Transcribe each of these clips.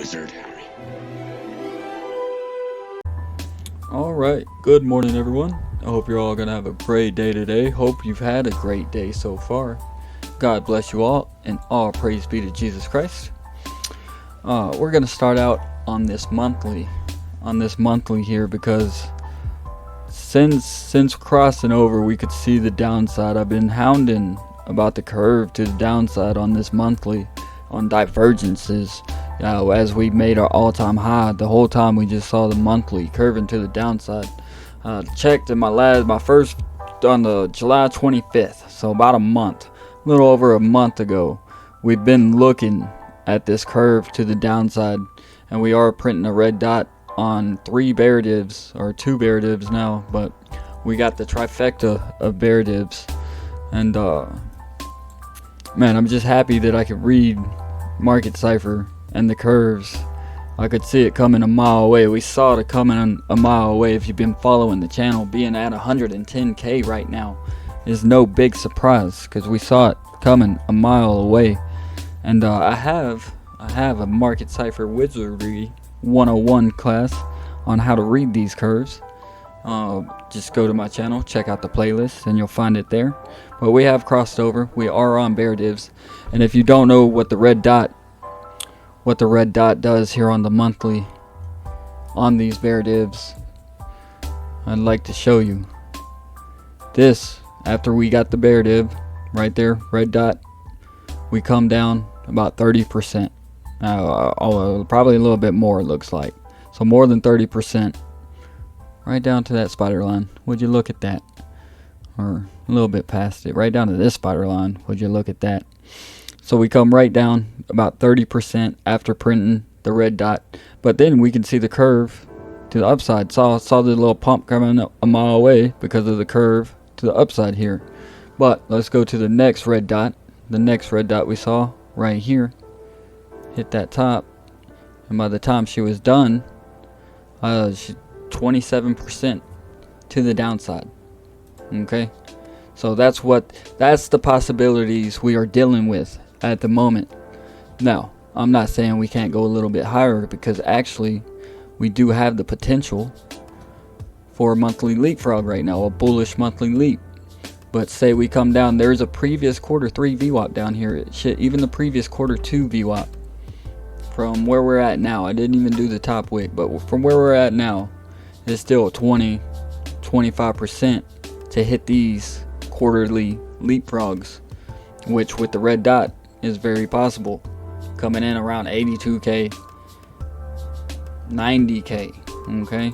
wizard. Alright, good morning everyone. I hope you're all gonna have a great day today. Hope you've had a great day so far. God bless you all, and all praise be to Jesus Christ. We're gonna start out on this monthly here, because since crossing over we could see the downside. I've been hounding about the curve to the downside on this monthly, on divergences. As we made our all-time high, the whole time we just saw the monthly curving to the downside. Checked in my first on the July 25th, so about a little over a month ago, we've been looking at this curve to the downside, and we are printing a red dot on 3 bear divs, or 2 bear divs now, but we got the trifecta of bear divs. And man, I'm just happy that I could read market cipher and the curves. I could see it coming a mile away. We saw it coming a mile away. If you've been following the channel, being at 110k right now is no big surprise, because we saw it coming a mile away. And I have a market cipher wizardry 101 class on how to read these curves. Just go to my channel, check out the playlist, and you'll find it there. But we have crossed over. We are on bear divs, and if you don't know what the red dot does here on the monthly on these bear divs, I'd like to show you this. After we got the bear div right there, red dot, we come down about 30%, probably a little bit more, it looks like. So more than 30%, right down to that spider line. Would you look at that? Or a little bit past it, right down to this spider line. Would you look at that? So we come right down about 30% after printing the red dot. But then we can see the curve to the upside. Saw the little pump coming up a mile away because of the curve to the upside here. But let's go to the next red dot. The next red dot we saw right here hit that top, and by the time she was done, 27% to the downside. Okay, so that's the possibilities we are dealing with at the moment. Now, I'm not saying we can't go a little bit higher, because actually we do have the potential for a monthly leapfrog right now, a bullish monthly leap. But say we come down, there's a previous quarter 3 VWAP down here. Shit, even the previous quarter 2 VWAP from where we're at now. I didn't even do the top wick, but from where we're at now, it's still 25% to hit these quarterly leapfrogs, which with the red dot is very possible, coming in around 82k, 90k. Okay,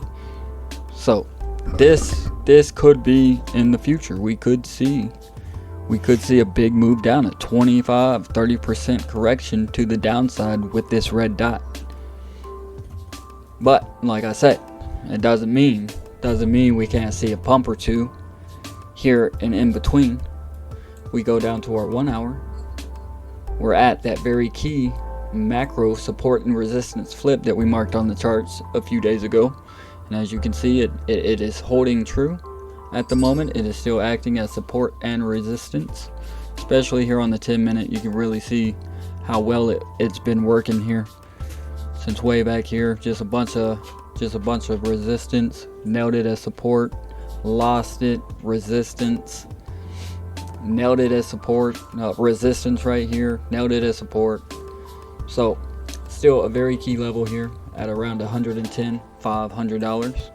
so this could be in the future. We could see a big move down, a 25-30% correction to the downside with this red dot. But like I said, it doesn't mean we can't see a pump or two here and in between. We go down to our 1 hour. We're at that very key macro support and resistance flip that we marked on the charts a few days ago. And as you can see, it is holding true at the moment. It is still acting as support and resistance, especially here on the 10-minute. You can really see how well it's been working here since way back here. Just a bunch of resistance, nailed it as support, lost it, resistance, nailed it as support, resistance right here, nailed it as support. So still a very key level here at around $110,500.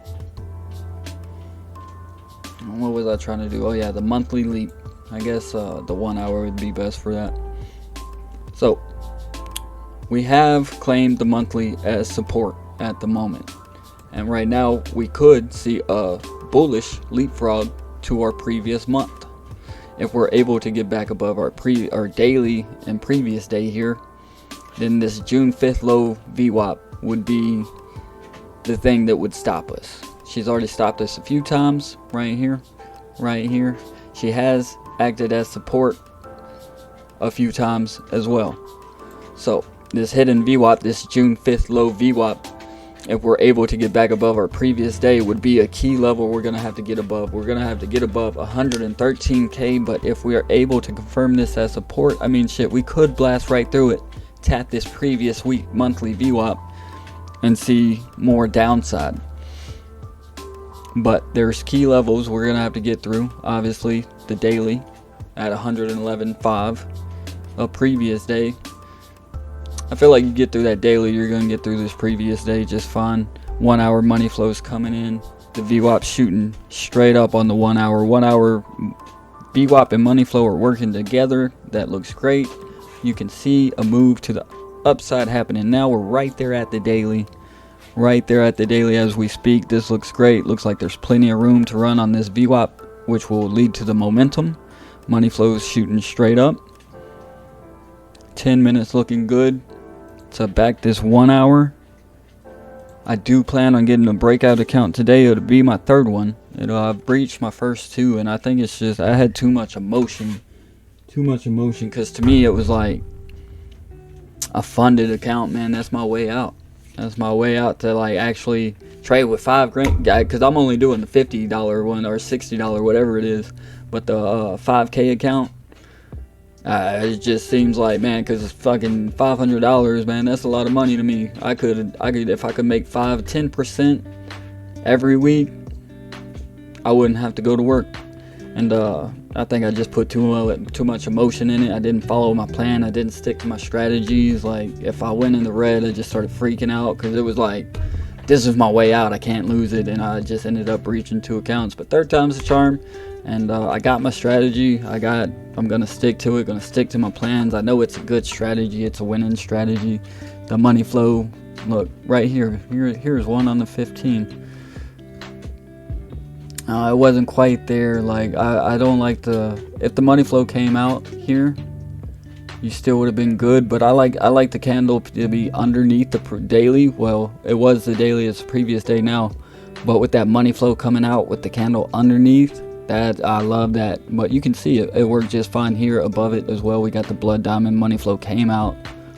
What was I trying to do? Oh yeah, the monthly leap. I guess the 1 hour would be best for that. So we have claimed the monthly as support at the moment, and right now we could see a bullish leapfrog to our previous month if we're able to get back above our daily and previous day here. Then this June 5th low VWAP would be the thing that would stop us. She's already stopped us a few times right here. She has acted as support a few times as well. So this hidden VWAP, this June 5th low VWAP, if we're able to get back above our previous day, would be a key level we're gonna have to get above. We're gonna have to get above 113k. But if we are able to confirm this as support, I mean, shit, we could blast right through it tap this previous week monthly VWAP and see more downside. But there's key levels we're gonna have to get through. Obviously, the daily at 111.5, a previous day. I feel like you get through that daily, you're gonna get through this previous day just fine. 1 hour money flows coming in. The VWAP shooting straight up on the 1 hour. 1 hour VWAP and money flow are working together. That looks great. You can see a move to the upside happening now. We're right there at the daily. Right there at the daily as we speak. This looks great. Looks like there's plenty of room to run on this VWAP, which will lead to the momentum. Money flows shooting straight up. 10 minutes looking good. To back this 1 hour. I do plan on getting a breakout account today. It'll be my third one. I've breached my first two, and I think it's just I had too much emotion. Because to me it was like a funded account, man. That's my way out. That's my way out to like actually trade with $5,000, because I'm only doing the $50 one or $60, whatever it is. But the 5K account, it just seems like, man, because it's fucking $500, man. That's a lot of money to me. I could if I could make 5-10% every week, I wouldn't have to go to work. And I think I just put too much emotion in it. I didn't follow my plan. I didn't stick to my strategies. Like, if I went in the red, I just started freaking out because it was like, this is my way out. I can't lose it. And I just ended up breaching 2 accounts. But third time's the charm. And I got my strategy. I'm going to stick to it. Going to stick to my plans. I know it's a good strategy. It's a winning strategy. The money flow. Look, right here. Here's one on the 15. It wasn't quite there. Like, I don't like if the money flow came out here, you still would have been good. But I like the candle to be underneath the daily. Well, it was the daily, it's the previous day now. But with that money flow coming out with the candle underneath, that I love that. But you can see it worked just fine here above it as well. We got the blood diamond. Money flow came out,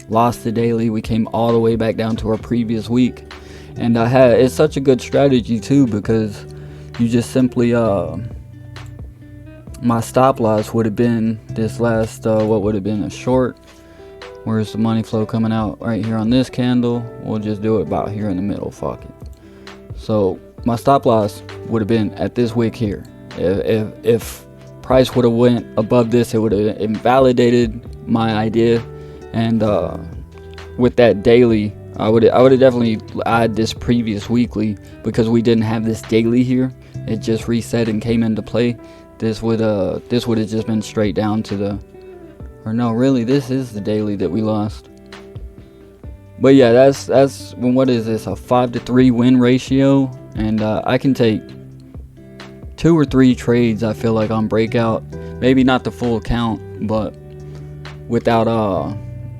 lost the daily. We came all the way back down to our previous week. And it's such a good strategy too, because you just simply my stop loss would have been this last what would have been a short. Where's the money flow coming out? Right here on this candle. We'll just do it about here in the middle. Fuck it. So my stop loss would have been at this wick here. If price would have went above this, it would have invalidated my idea. And with that daily, I would have definitely added this previous weekly, because we didn't have this daily here. It just reset and came into play. This would have just been straight down to the, or no, really, this is the daily that we lost. But yeah, that's what is this, a 5-to-3 win ratio, and I can take 2 or 3 trades. I feel like on breakout, maybe not the full count, but without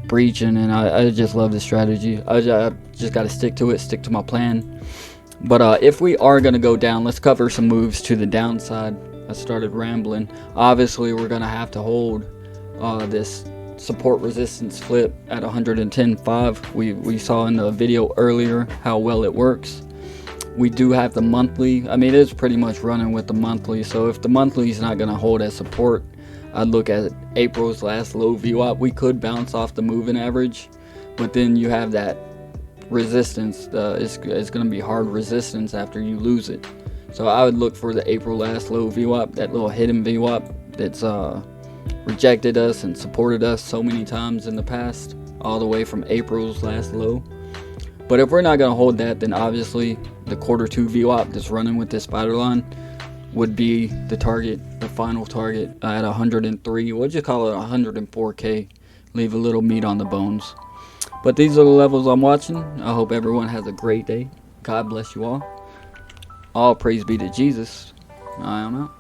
breaching. And I just love this strategy. I just got to stick to it, stick to my plan. But if we are going to go down, let's cover some moves to the downside. I started rambling. Obviously, we're going to have to hold this support resistance flip at 110.5. We saw in the video earlier how well it works. We do have the monthly. I mean, it's pretty much running with the monthly. So if the monthly is not going to hold as support, I'd look at April's last low VWAP. We could bounce off the moving average, but then you have that resistance. It's going to be hard resistance after you lose it. So I would look for the April last low VWAP, that little hidden VWAP that's rejected us and supported us so many times in the past, all the way from April's last low. But if we're not going to hold that, then obviously the quarter 2 VWAP that's running with this spider line would be the target, the final target at 103. We'll just call it 104K. Leave a little meat on the bones. But these are the levels I'm watching. I hope everyone has a great day. God bless you all. All praise be to Jesus. I am out.